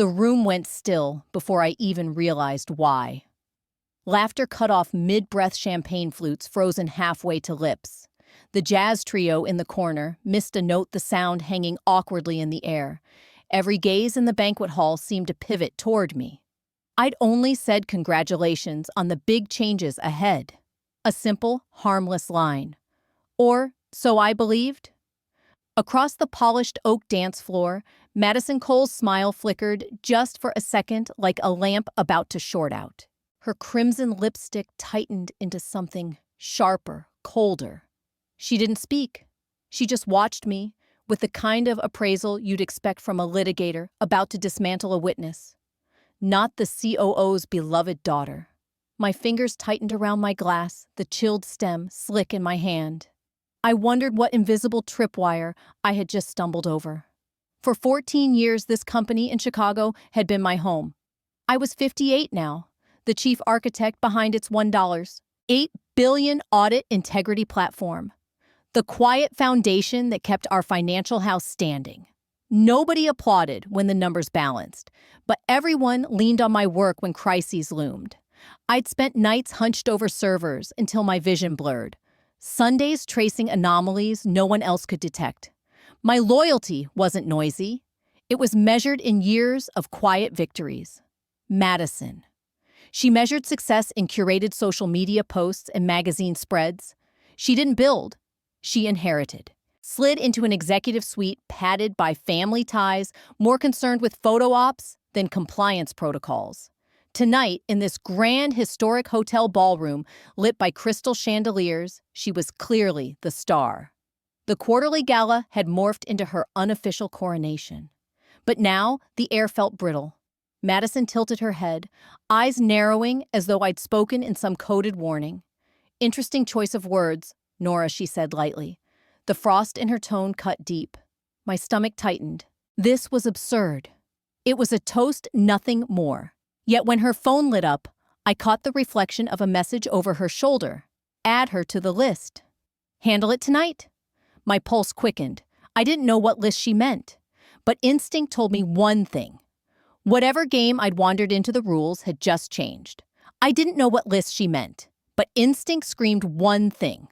The room went still before I even realized why. Laughter cut off mid-breath champagne flutes frozen halfway to lips. The jazz trio in the corner missed a note, the sound hanging awkwardly in the air. Every gaze in the banquet hall seemed to pivot toward me. I'd only said congratulations on the big changes ahead. A simple, harmless line. Or so I believed. Across the polished oak dance floor, Madison Cole's smile flickered just for a second like a lamp about to short out. Her crimson lipstick tightened into something sharper, colder. She didn't speak. She just watched me with the kind of appraisal you'd expect from a litigator about to dismantle a witness. Not the COO's beloved daughter. My fingers tightened around my glass, the chilled stem slick in my hand. I wondered what invisible tripwire I had just stumbled over. For 14 years, this company in Chicago had been my home. I was 58 now, the chief architect behind its $1.8 billion audit integrity platform. The quiet foundation that kept our financial house standing. Nobody applauded when the numbers balanced, but everyone leaned on my work when crises loomed. I'd spent nights hunched over servers until my vision blurred. Sundays tracing anomalies no one else could detect. My loyalty wasn't noisy. It was measured in years of quiet victories. Madison. She measured success in curated social media posts and magazine spreads. She didn't build. She inherited. Slid into an executive suite padded by family ties, more concerned with photo ops than compliance protocols. Tonight, in this grand historic hotel ballroom lit by crystal chandeliers, she was clearly the star. The quarterly gala had morphed into her unofficial coronation. But now, the air felt brittle. Madison tilted her head, eyes narrowing as though I'd spoken in some coded warning. "Interesting choice of words, Nora," she said lightly. The frost in her tone cut deep. My stomach tightened. This was absurd. It was a toast, nothing more. Yet when her phone lit up, I caught the reflection of a message over her shoulder. Add her to the list. Handle it tonight. My pulse quickened. I didn't know what list she meant. But instinct told me one thing. Whatever game I'd wandered into, the rules had just changed. I didn't know what list she meant, but instinct screamed one thing.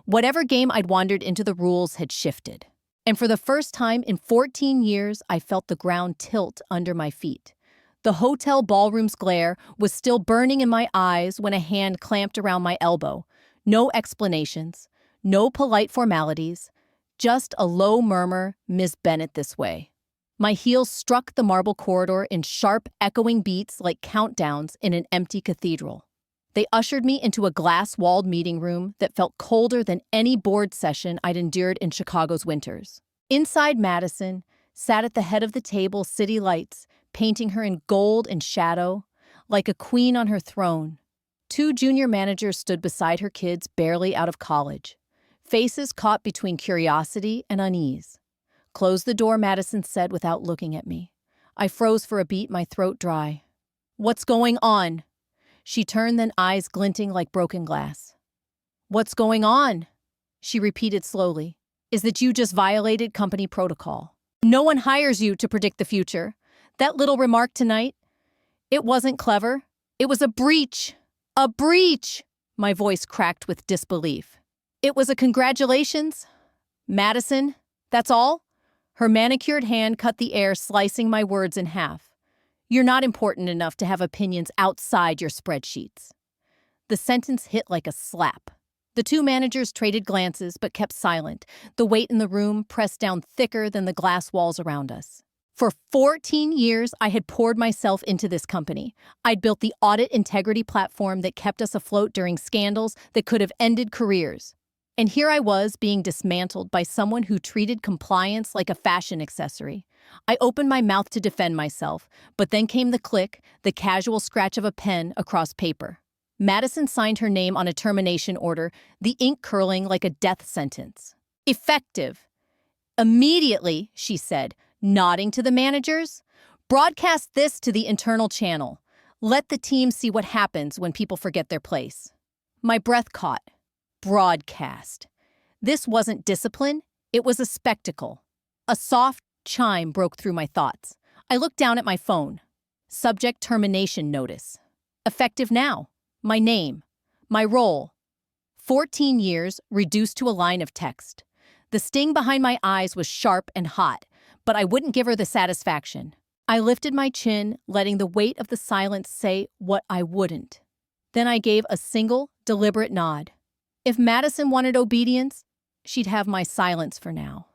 Whatever game I'd wandered into, the rules had shifted. And for the first time in 14 years, I felt the ground tilt under my feet. The hotel ballroom's glare was still burning in my eyes when a hand clamped around my elbow. No explanations, no polite formalities, just a low murmur, "Miss Bennett, this way." My heels struck the marble corridor in sharp, echoing beats like countdowns in an empty cathedral. They ushered me into a glass-walled meeting room that felt colder than any board session I'd endured in Chicago's winters. Inside, Madison sat at the head of the table, city lights painting her in gold and shadow, like a queen on her throne. Two junior managers stood beside her, kids barely out of college, faces caught between curiosity and unease. "Close the door," Madison said without looking at me. I froze for a beat, my throat dry. "What's going on?" She turned, then eyes glinting like broken glass. "What's going on?" she repeated slowly. "Is that you just violated company protocol. No one hires you to predict the future. That little remark tonight, it wasn't clever. It was a breach. A breach!" My voice cracked with disbelief. "It was a congratulations. Madison, that's all?" Her manicured hand cut the air, slicing my words in half. "You're not important enough to have opinions outside your spreadsheets." The sentence hit like a slap. The two managers traded glances but kept silent, the weight in the room pressed down thicker than the glass walls around us. For 14 years, I had poured myself into this company. I'd built the audit integrity platform that kept us afloat during scandals that could have ended careers. And here I was being dismantled by someone who treated compliance like a fashion accessory. I opened my mouth to defend myself, but then came the click, the casual scratch of a pen across paper. Madison signed her name on a termination order, the ink curling like a death sentence. "Effective." "Immediately," she said, nodding to the managers. "Broadcast this to the internal channel. Let the team see what happens when people forget their place." My breath caught. Broadcast. This wasn't discipline, it was a spectacle. A soft chime broke through my thoughts. I looked down at my phone. Subject termination notice. Effective now. My name. My role. 14 years reduced to a line of text. The sting behind my eyes was sharp and hot, but I wouldn't give her the satisfaction. I lifted my chin, letting the weight of the silence say what I wouldn't. Then I gave a single, deliberate nod. If Madison wanted obedience, she'd have my silence for now.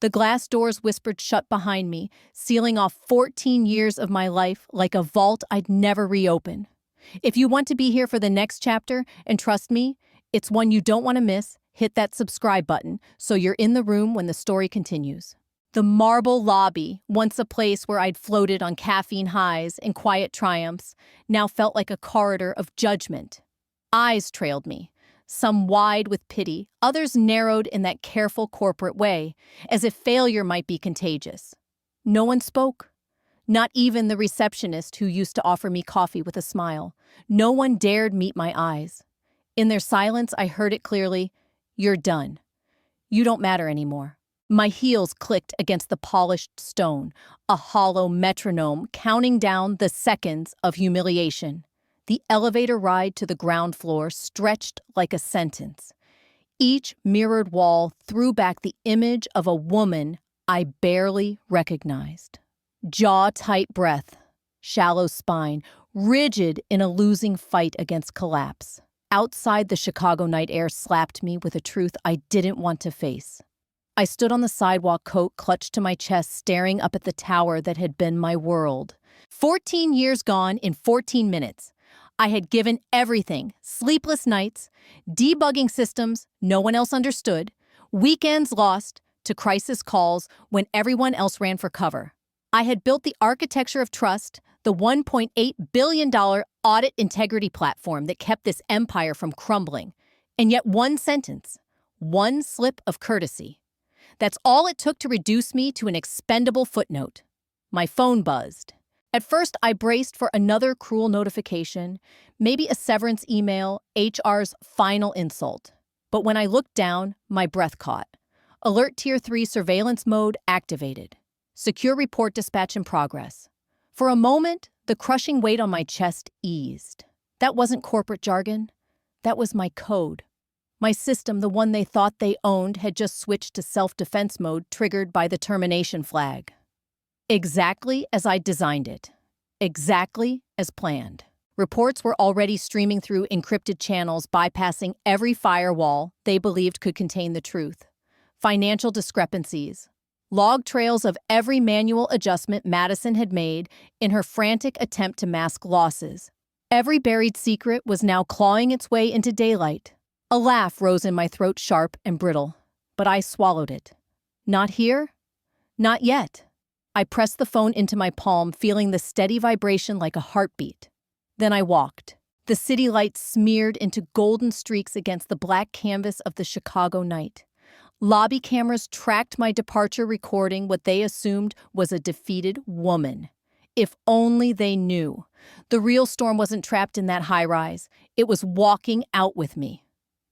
The glass doors whispered shut behind me, sealing off 14 years of my life like a vault I'd never reopen. If you want to be here for the next chapter, and trust me, it's one you don't want to miss, hit that subscribe button so you're in the room when the story continues. The marble lobby, once a place where I'd floated on caffeine highs and quiet triumphs, now felt like a corridor of judgment. Eyes trailed me, some wide with pity, others narrowed in that careful corporate way, as if failure might be contagious. No one spoke. Not even the receptionist who used to offer me coffee with a smile. No one dared meet my eyes. In their silence, I heard it clearly. You're done. You don't matter anymore. My heels clicked against the polished stone, a hollow metronome counting down the seconds of humiliation. The elevator ride to the ground floor stretched like a sentence. Each mirrored wall threw back the image of a woman I barely recognized. Jaw-tight breath, shallow spine, rigid in a losing fight against collapse. Outside, the Chicago night air slapped me with a truth I didn't want to face. I stood on the sidewalk, coat clutched to my chest, staring up at the tower that had been my world. 14 years gone in 14 minutes. I had given everything, sleepless nights, debugging systems no one else understood, weekends lost to crisis calls when everyone else ran for cover. I had built the architecture of trust, the $1.8 billion audit integrity platform that kept this empire from crumbling. And yet one sentence, one slip of courtesy. That's all it took to reduce me to an expendable footnote. My phone buzzed. At first, I braced for another cruel notification, maybe a severance email, HR's final insult. But when I looked down, my breath caught. Alert Tier 3 surveillance mode activated. Secure report dispatch in progress. For a moment, the crushing weight on my chest eased. That wasn't corporate jargon. That was my code. My system, the one they thought they owned, had just switched to self-defense mode triggered by the termination flag. Exactly as I designed it. Exactly as planned. Reports were already streaming through encrypted channels, bypassing every firewall they believed could contain the truth. Financial discrepancies. Log trails of every manual adjustment Madison had made in her frantic attempt to mask losses. Every buried secret was now clawing its way into daylight. A laugh rose in my throat, sharp and brittle, but I swallowed it. Not here? Not yet. I pressed the phone into my palm, feeling the steady vibration like a heartbeat. Then I walked. The city lights smeared into golden streaks against the black canvas of the Chicago night. Lobby cameras tracked my departure, recording what they assumed was a defeated woman. If only they knew. The real storm wasn't trapped in that high-rise. It was walking out with me.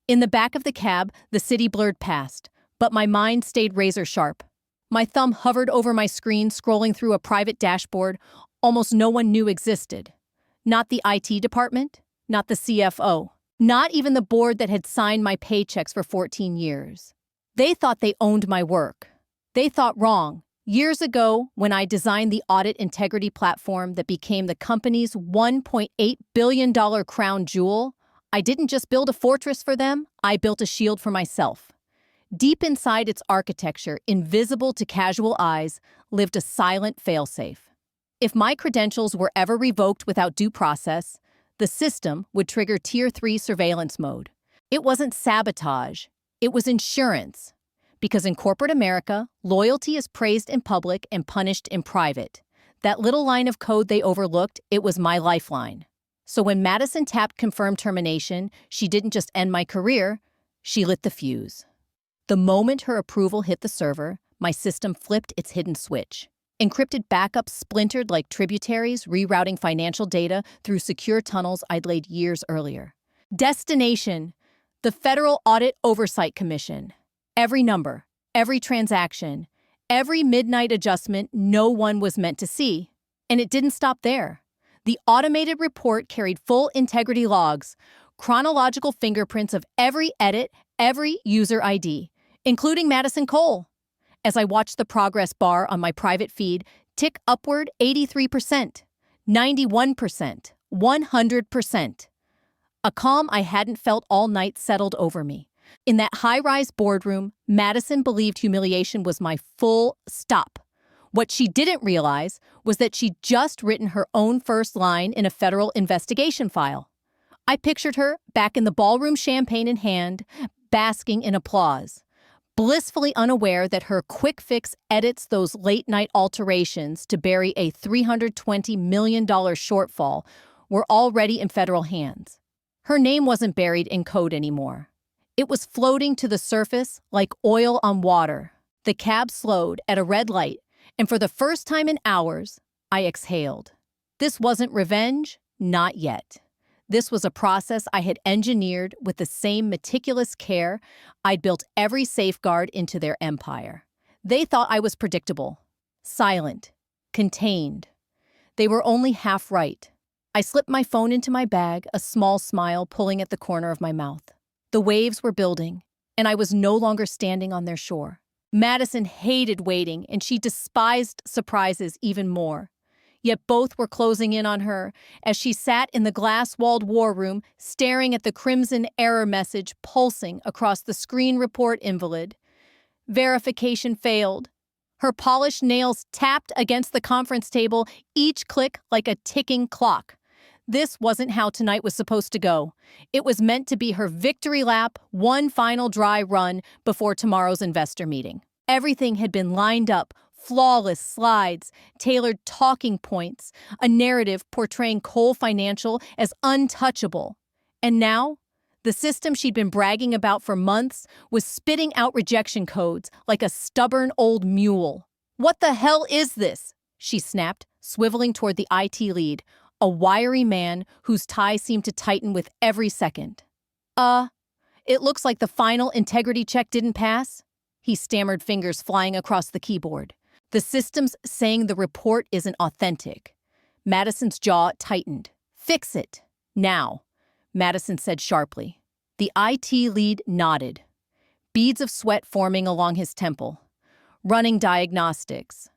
In the back of the cab, the city blurred past, but my mind stayed razor-sharp. My thumb hovered over my screen, scrolling through a private dashboard almost no one knew existed. Not the IT department, not the CFO, not even the board that had signed my paychecks for 14 years. They thought they owned my work. They thought wrong. Years ago, when I designed the audit integrity platform that became the company's $1.8 billion crown jewel, I didn't just build a fortress for them, I built a shield for myself. Deep inside its architecture, invisible to casual eyes, lived a silent failsafe. If my credentials were ever revoked without due process, the system would trigger Tier 3 surveillance mode. It wasn't sabotage, it was insurance. Because in corporate America, loyalty is praised in public and punished in private. That little line of code they overlooked, it was my lifeline. So when Madison tapped confirm termination, she didn't just end my career, she lit the fuse. The moment her approval hit the server, my system flipped its hidden switch. Encrypted backups splintered like tributaries, rerouting financial data through secure tunnels I'd laid years earlier. Destination: the Federal Audit Oversight Commission. Every number, every transaction, Every midnight adjustment no one was meant to see. And it didn't stop there. The automated report carried full integrity logs, chronological fingerprints of every edit, every user ID, including Madison Cole. As I watched the progress bar on my private feed tick upward 83%, 91%, 100%. A calm I hadn't felt all night settled over me. In that high-rise boardroom, Madison believed humiliation was my full stop. What she didn't realize was that she'd just written her own first line in a federal investigation file. I pictured her back in the ballroom, champagne in hand, basking in applause, blissfully unaware that her quick-fix edits those late-night alterations to bury a $320 million shortfall were already in federal hands. Her name wasn't buried in code anymore. It was floating to the surface like oil on water. The cab slowed at a red light, and for the first time in hours, I exhaled. This wasn't revenge, not yet. This was a process I had engineered with the same meticulous care I'd built every safeguard into their empire. They thought I was predictable, silent, contained. They were only half right. I slipped my phone into my bag, a small smile pulling at the corner of my mouth. The waves were building, and I was no longer standing on their shore. Madison hated waiting, and she despised surprises even more. Yet both were closing in on her as she sat in the glass-walled war room, staring at the crimson error message pulsing across the screen report invalid. Verification failed. Her polished nails tapped against the conference table, each click like a ticking clock. This wasn't how tonight was supposed to go. It was meant to be her victory lap, one final dry run before tomorrow's investor meeting. Everything had been lined up, flawless slides, tailored talking points, a narrative portraying Cole Financial as untouchable. And now, the system she'd been bragging about for months was spitting out rejection codes like a stubborn old mule. "What the hell is this?" she snapped, swiveling toward the IT lead, a wiry man whose tie seemed to tighten with every second. It looks like the final integrity check didn't pass," he stammered, fingers flying across the keyboard. "The system's saying the report isn't authentic." Madison's jaw tightened. "Fix it. Now," Madison said sharply. The IT lead nodded, beads of sweat forming along his temple. "Running diagnostics.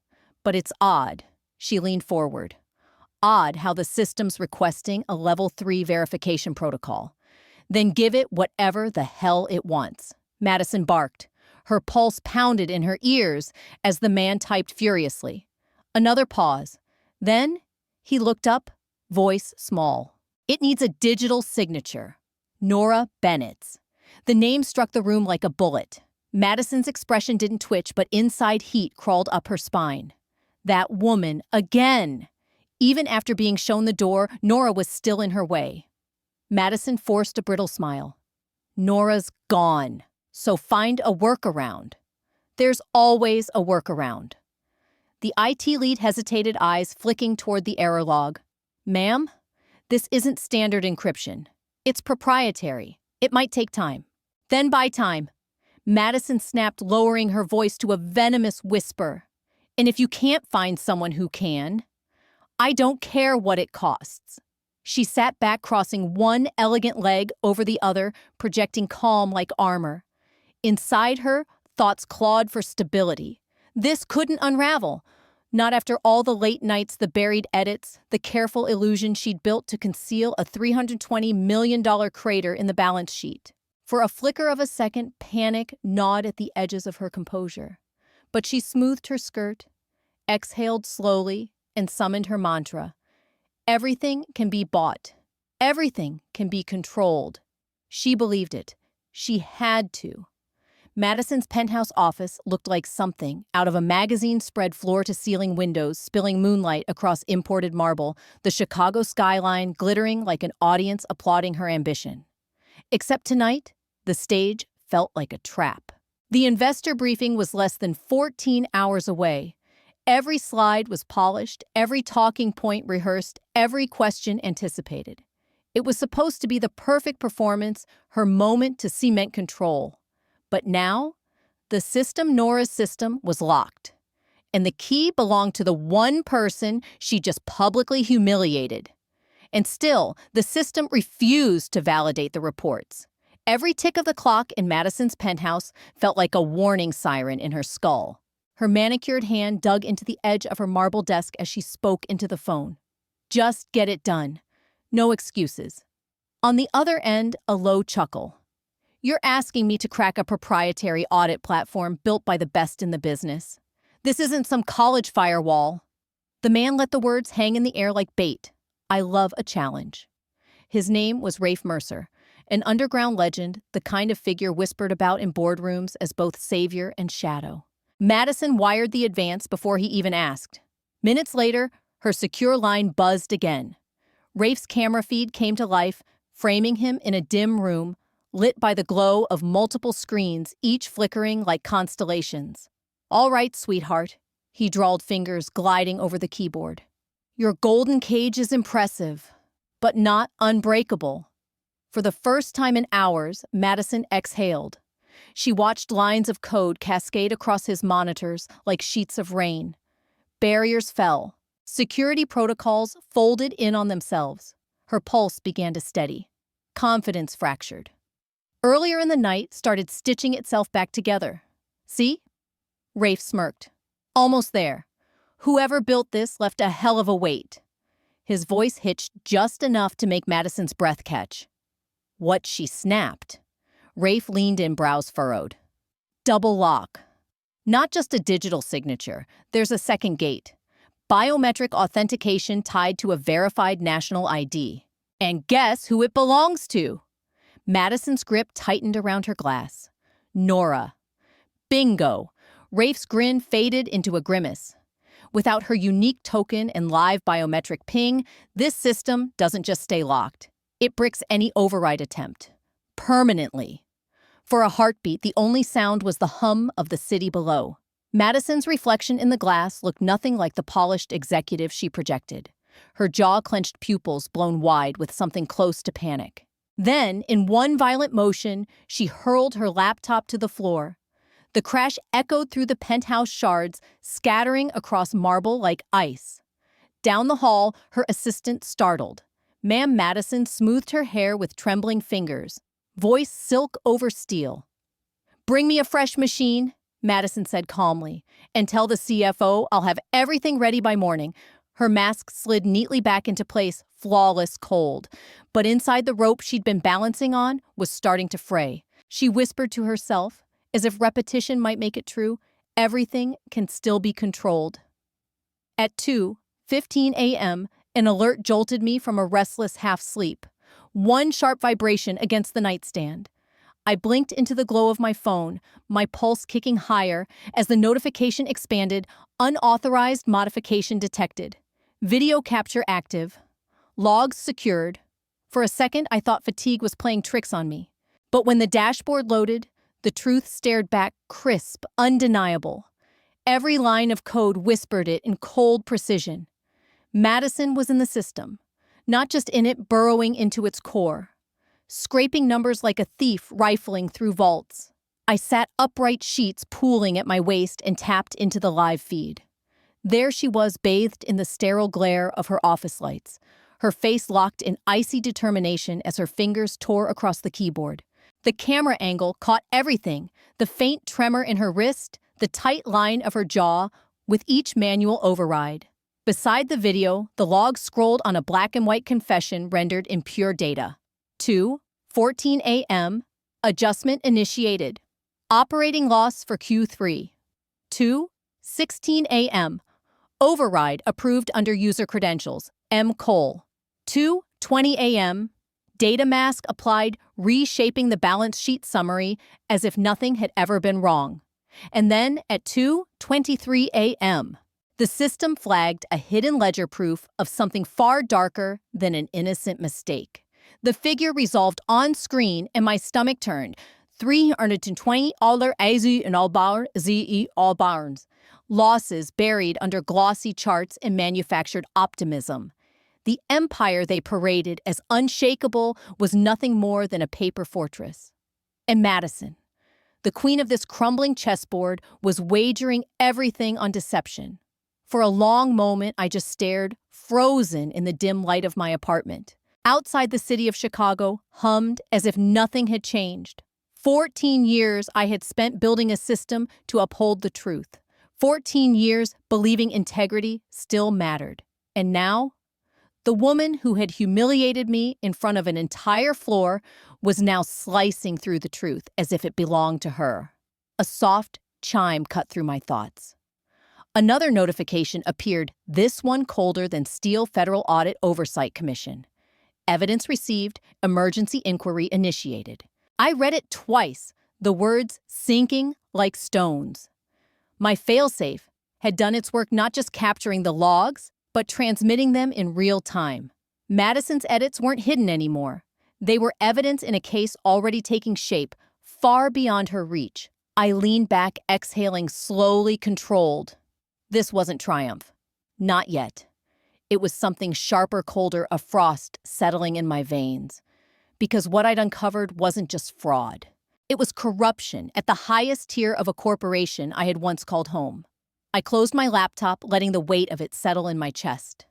But it's odd." She leaned forward. "Odd how the system's requesting a level 3 verification protocol. Then give it whatever the hell it wants." Madison barked. Her pulse pounded in her ears as the man typed furiously. Another pause. Then he looked up, voice small. "It needs a digital signature. Nora Bennett's." The name struck the room like a bullet. Madison's expression didn't twitch, but inside heat crawled up her spine. That woman again! Even after being shown the door, Nora was still in her way. Madison forced a brittle smile. "Nora's gone. So find a workaround." "There's always a workaround." The IT lead hesitated, eyes flicking toward the error log. "Ma'am, this isn't standard encryption. It's proprietary. It might take time." "Then buy time." Madison snapped, lowering her voice to a venomous whisper. "And if you can't find someone who can, I don't care what it costs." She sat back, crossing one elegant leg over the other, projecting calm like armor. Inside her, thoughts clawed for stability. This couldn't unravel. Not after all the late nights, the buried edits, the careful illusion she'd built to conceal a $320 million crater in the balance sheet. For a flicker of a second, panic gnawed at the edges of her composure. But she smoothed her skirt, exhaled slowly, and summoned her mantra. Everything can be bought. Everything can be controlled. She believed it. She had to. Madison's penthouse office looked like something out of a magazine, spread floor-to-ceiling windows spilling moonlight across imported marble, the Chicago skyline glittering like an audience applauding her ambition. Except tonight, the stage felt like a trap. The investor briefing was less than 14 hours away. Every slide was polished, every talking point rehearsed, every question anticipated. It was supposed to be the perfect performance, her moment to cement control. But now, the system, Nora's system, was locked. and the key belonged to the one person she just publicly humiliated. And still, the system refused to validate the reports. Every tick of the clock in Madison's penthouse felt like a warning siren in her skull. Her manicured hand dug into the edge of her marble desk as she spoke into the phone. Just get it done. No excuses. On the other end, a low chuckle. You're asking me to crack a proprietary audit platform built by the best in the business. This isn't some college firewall. The man let the words hang in the air like bait. I love a challenge. His name was Rafe Mercer, an underground legend, the kind of figure whispered about in boardrooms as both savior and shadow. Madison wired the advance before he even asked. Minutes later, her secure line buzzed again. Rafe's camera feed came to life, framing him in a dim room, lit by the glow of multiple screens, each flickering like constellations. All right, sweetheart, he drawled, fingers gliding over the keyboard. Your golden cage is impressive, but not unbreakable. For the first time in hours, Madison exhaled. She watched lines of code cascade across his monitors like sheets of rain. Barriers fell. Security protocols folded in on themselves. Her pulse began to steady. Confidence fractured. Earlier in the night started stitching itself back together. See? Rafe smirked. Almost there. Whoever built this left a hell of a weight. His voice hitched just enough to make Madison's breath catch. What she snapped. Rafe leaned in, brows furrowed. Double lock. Not just a digital signature, there's a second gate. Biometric authentication tied to a verified national ID. And guess who it belongs to? Madison's grip tightened around her glass. Nora. Bingo. Rafe's grin faded into a grimace. Without her unique token and live biometric ping, this system doesn't just stay locked. It bricks any override attempt. Permanently. For a heartbeat, the only sound was the hum of the city below. Madison's reflection in the glass looked nothing like the polished executive she projected. Her jaw-clenched pupils blown wide with something close to panic. Then, in one violent motion, she hurled her laptop to the floor. The crash echoed through the penthouse shards, scattering across marble like ice. Down the hall, her assistant startled. Ma'am Madison smoothed her hair with trembling fingers. Voice silk over steel. Bring me a fresh machine, Madison said calmly, and tell the CFO I'll have everything ready by morning. Her mask slid neatly back into place, flawless cold. But inside the rope she'd been balancing on was starting to fray. She whispered to herself, as if repetition might make it true, everything can still be controlled. At 2:15 a.m., an alert jolted me from a restless half-sleep. One sharp vibration against the nightstand. I blinked into the glow of my phone, my pulse kicking higher as the notification expanded, unauthorized modification detected. Video capture active. Logs secured. For a second, I thought fatigue was playing tricks on me. But when the dashboard loaded, the truth stared back crisp, undeniable. Every line of code whispered it in cold precision. Madison was in the system, not just in it, burrowing into its core. Scraping numbers like a thief rifling through vaults. I sat upright, sheets pooling at my waist, and tapped into the live feed. There she was, bathed in the sterile glare of her office lights, her face locked in icy determination as her fingers tore across the keyboard. The camera angle caught everything, the faint tremor in her wrist, the tight line of her jaw, with each manual override. Beside the video, the log scrolled on a black and white confession rendered in pure data. 2:14 a.m. Adjustment initiated. Operating loss for Q3. 2:16 a.m. Override approved under user credentials. M. Cole. 2:20 a.m. Data mask applied, reshaping the balance sheet summary as if nothing had ever been wrong. And then at 2:23 a.m., the system flagged a hidden ledger proof of something far darker than an innocent mistake. The figure resolved on screen and my stomach turned. $320 AZ in all bar ZE all barns. Losses buried under glossy charts and manufactured optimism. The empire they paraded as unshakable was nothing more than a paper fortress. And Madison, The queen of this crumbling chessboard was wagering everything on deception. For a long moment, I just stared, frozen in the dim light of my apartment. Outside the city of Chicago hummed as if nothing had changed. 14 years I had spent building a system to uphold the truth. 14 years believing integrity still mattered. And now, the woman who had humiliated me in front of an entire floor was now slicing through the truth as if it belonged to her. A soft chime cut through my thoughts. Another notification appeared, this one colder than steel Federal Audit Oversight Commission. Evidence received, emergency inquiry initiated. I read it twice, the words sinking like stones. My failsafe had done its work not just capturing the logs, but transmitting them in real time. Madison's edits weren't hidden anymore. They were evidence in a case already taking shape, far beyond her reach. I leaned back, exhaling slowly, controlled. This wasn't triumph. Not yet. It was something sharper, colder, a frost settling in my veins. Because what I'd uncovered wasn't just fraud. It was corruption at the highest tier of a corporation I had once called home. I closed my laptop, letting the weight of it settle in my chest.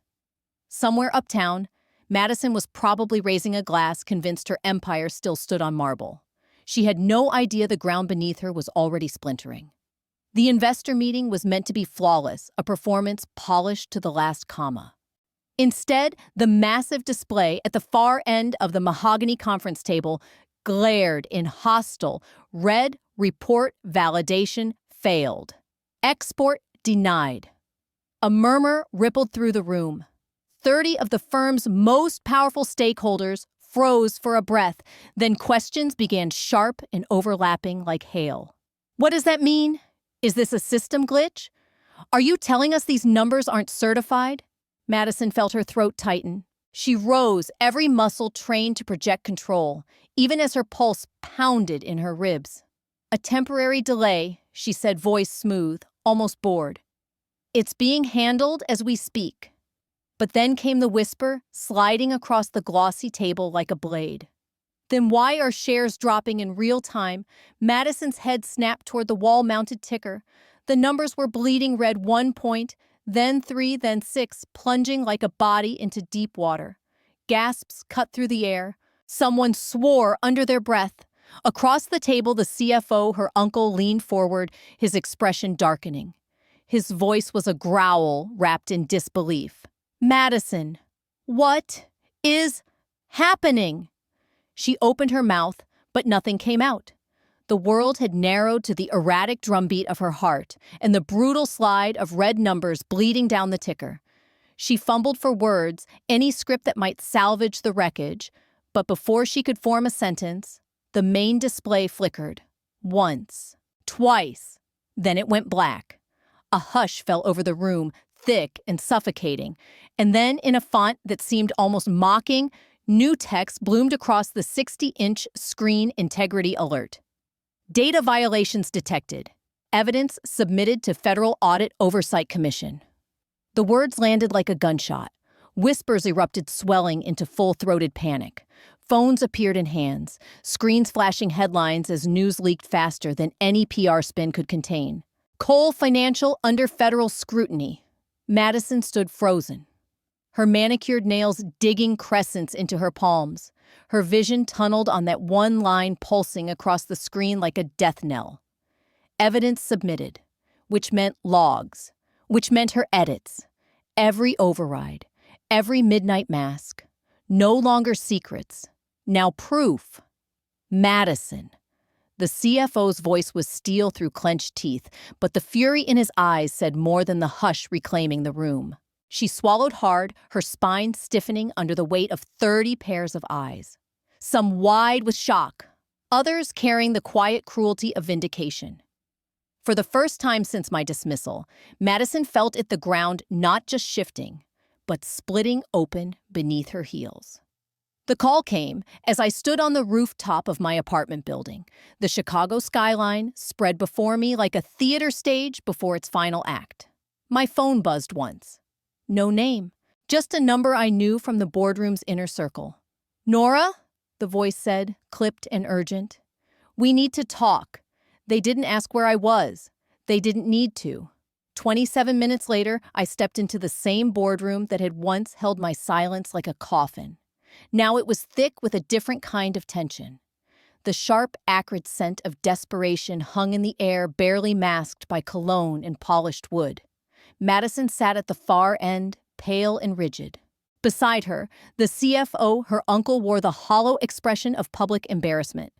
Somewhere uptown, Madison was probably raising a glass, convinced her empire still stood on marble. She had no idea the ground beneath her was already splintering. The investor meeting was meant to be flawless, a performance polished to the last comma. Instead, the massive display at the far end of the mahogany conference table glared in hostile, red report validation failed. Export denied. A murmur rippled through the room. 30 of the firm's most powerful stakeholders froze for a breath, then questions began sharp and overlapping like hail. What does that mean? Is this a system glitch? Are you telling us these numbers aren't certified? Madison felt her throat tighten. She rose, every muscle trained to project control, even as her pulse pounded in her ribs. A temporary delay, she said, voice smooth, almost bored. It's being handled as we speak. But then came the whisper, sliding across the glossy table like a blade. Then why are shares dropping in real time? Madison's head snapped toward the wall-mounted ticker. The numbers were bleeding red, 1 point, then 3, then 6, plunging like a body into deep water. Gasps cut through the air. Someone swore under their breath. Across the table, the CFO, her uncle, leaned forward, his expression darkening. His voice was a growl wrapped in disbelief. Madison, what is happening? She opened her mouth, but nothing came out. The world had narrowed to the erratic drumbeat of her heart and the brutal slide of red numbers bleeding down the ticker. She fumbled for words, any script that might salvage the wreckage, but before she could form a sentence, the main display flickered. Once, twice, then it went black. A hush fell over the room, thick and suffocating, and then in a font that seemed almost mocking, new text bloomed across the 60-inch screen: integrity alert. Data violations detected. Evidence submitted to Federal Audit Oversight Commission. The words landed like a gunshot. Whispers erupted, swelling into full-throated panic. Phones appeared in hands, screens flashing headlines as news leaked faster than any PR spin could contain. Cole Financial under federal scrutiny. Madison stood frozen, her manicured nails digging crescents into her palms, her vision tunneled on that one line pulsing across the screen like a death knell. Evidence submitted, which meant logs, which meant her edits, every override, every midnight mask, no longer secrets, now proof. Madison. The CFO's voice was steel through clenched teeth, but the fury in his eyes said more than the hush reclaiming the room. She swallowed hard, her spine stiffening under the weight of 30 pairs of eyes. Some wide with shock, others carrying the quiet cruelty of vindication. For the first time since my dismissal, Madison felt the ground not just shifting, but splitting open beneath her heels. The call came as I stood on the rooftop of my apartment building. The Chicago skyline spread before me like a theater stage before its final act. My phone buzzed once. No name, just a number I knew from the boardroom's inner circle. "Nora," the voice said, clipped and urgent. "We need to talk. They didn't ask where I was. They didn't need to. 27 minutes later, I stepped into the same boardroom that had once held my silence like a coffin. Now it was thick with a different kind of tension. The sharp, acrid scent of desperation hung in the air, barely masked by cologne and polished wood. Madison sat at the far end, pale and rigid. Beside her, the CFO, her uncle, wore the hollow expression of public embarrassment.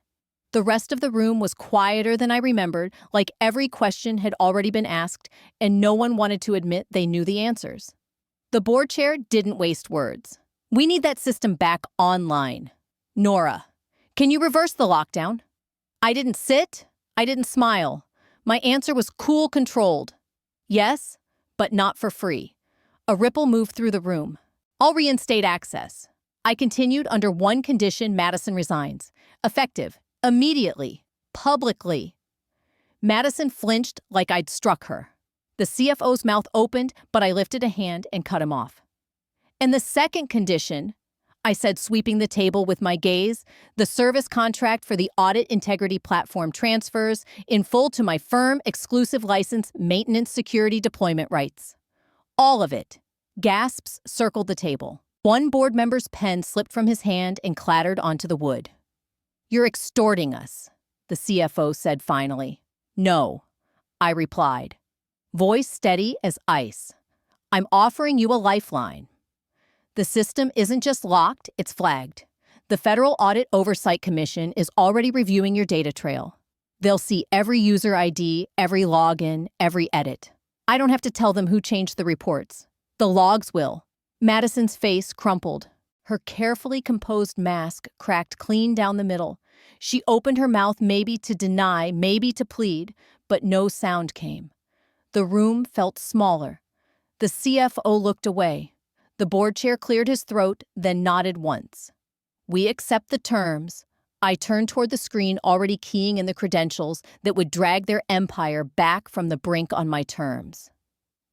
The rest of the room was quieter than I remembered, like every question had already been asked, and no one wanted to admit they knew the answers. The board chair didn't waste words. "We need that system back online. Nora, can you reverse the lockdown?" I didn't sit. I didn't smile. My answer was cool, controlled. Yes, but not for free. A ripple moved through the room. "I'll reinstate access." I continued under one condition: Madison resigns. Effective. Immediately. Publicly. Madison flinched like I'd struck her. The CFO's mouth opened, but I lifted a hand and cut him off. "And the second condition," I said, sweeping the table with my gaze, "the service contract for the Audit Integrity Platform transfers in full to my firm, exclusive license, maintenance, security, deployment rights. All of it." Gasps circled the table. One board member's pen slipped from his hand and clattered onto the wood. "You're extorting us," the CFO said finally. "No," I replied, voice steady as ice. "I'm offering you a lifeline. The system isn't just locked, it's flagged. The Federal Audit Oversight Commission is already reviewing your data trail. They'll see every user ID, every login, every edit. I don't have to tell them who changed the reports. The logs will." Madison's face crumpled. Her carefully composed mask cracked clean down the middle. She opened her mouth, maybe to deny, maybe to plead, but no sound came. The room felt smaller. The CFO looked away. The board chair cleared his throat, then nodded once. "We accept the terms." I turned toward the screen, already keying in the credentials that would drag their empire back from the brink on my terms.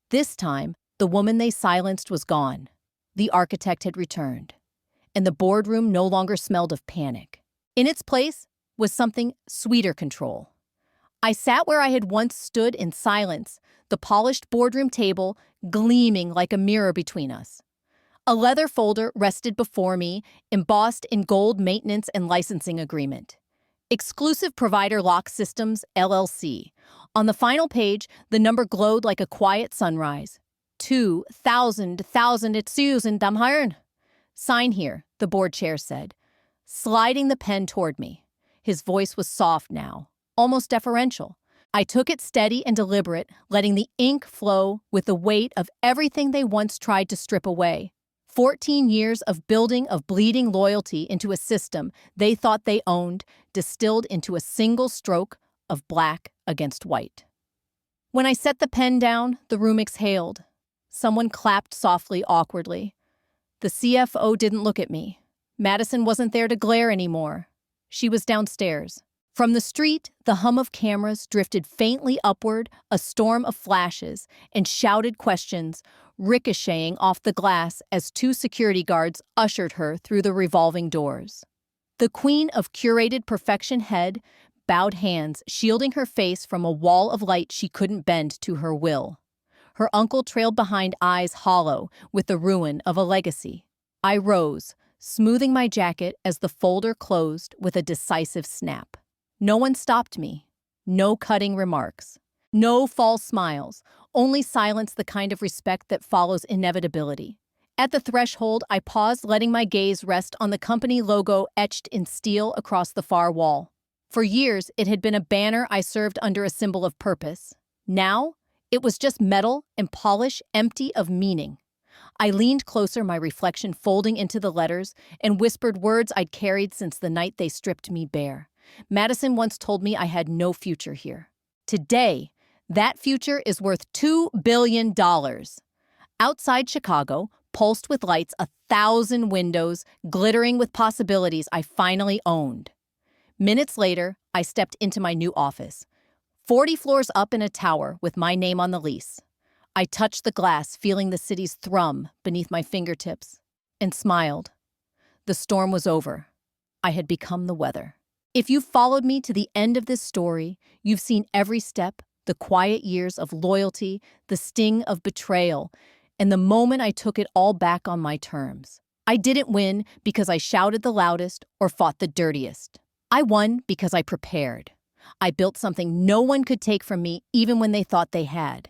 This time, the woman they silenced was gone. The architect had returned, and the boardroom no longer smelled of panic. In its place was something sweeter: control. I sat where I had once stood in silence, the polished boardroom table gleaming like a mirror between us. A leather folder rested before me, embossed in gold: maintenance and licensing agreement. Exclusive Provider Lock Systems, LLC. On the final page, the number glowed like a quiet sunrise. 2,000 it's using them hiren. "Sign here," the board chair said, sliding the pen toward me. His voice was soft now, almost deferential. I took it steady and deliberate, letting the ink flow with the weight of everything they once tried to strip away. 14 years of building, of bleeding loyalty into a system they thought they owned, distilled into a single stroke of black against white. When I set the pen down, the room exhaled. Someone clapped softly, awkwardly. The CFO didn't look at me. Madison wasn't there to glare anymore. She was downstairs. From the street, the hum of cameras drifted faintly upward, a storm of flashes and shouted questions ricocheting off the glass as two security guards ushered her through the revolving doors. The queen of curated perfection head bowed hands, shielding her face from a wall of light she couldn't bend to her will. Her uncle trailed behind, eyes hollow with the ruin of a legacy. I rose, smoothing my jacket as the folder closed with a decisive snap. No one stopped me. No cutting remarks. No false smiles. Only silence, the kind of respect that follows inevitability. At the threshold, I paused, letting my gaze rest on the company logo etched in steel across the far wall. For years, it had been a banner I served under, a symbol of purpose. Now, it was just metal and polish, empty of meaning. I leaned closer, my reflection folding into the letters, and whispered words I'd carried since the night they stripped me bare. Madison once told me I had no future here. Today, that future is worth $2 billion. Outside Chicago, pulsed with lights, 1,000 windows, glittering with possibilities I finally owned. Minutes later, I stepped into my new office. 40 floors up in a tower with my name on the lease. I touched the glass, feeling the city's thrum beneath my fingertips, and smiled. The storm was over. I had become the weather. If you've followed me to the end of this story, you've seen every step, the quiet years of loyalty, the sting of betrayal, and the moment I took it all back on my terms. I didn't win because I shouted the loudest or fought the dirtiest. I won because I prepared. I built something no one could take from me even when they thought they had.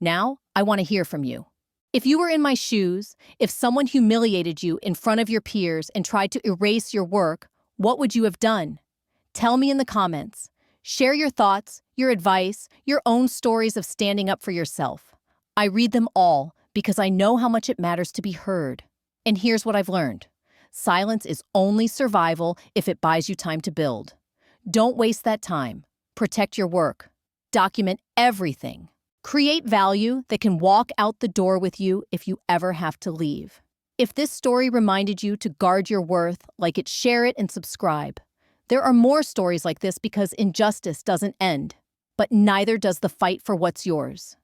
Now, I want to hear from you. If you were in my shoes, if someone humiliated you in front of your peers and tried to erase your work, what would you have done? Tell me in the comments. Share your thoughts, your advice, your own stories of standing up for yourself. I read them all because I know how much it matters to be heard. And here's what I've learned. Silence is only survival if it buys you time to build. Don't waste that time. Protect your work. Document everything. Create value that can walk out the door with you if you ever have to leave. If this story reminded you to guard your worth, like it, share it, and subscribe. There are more stories like this because injustice doesn't end, but neither does the fight for what's yours.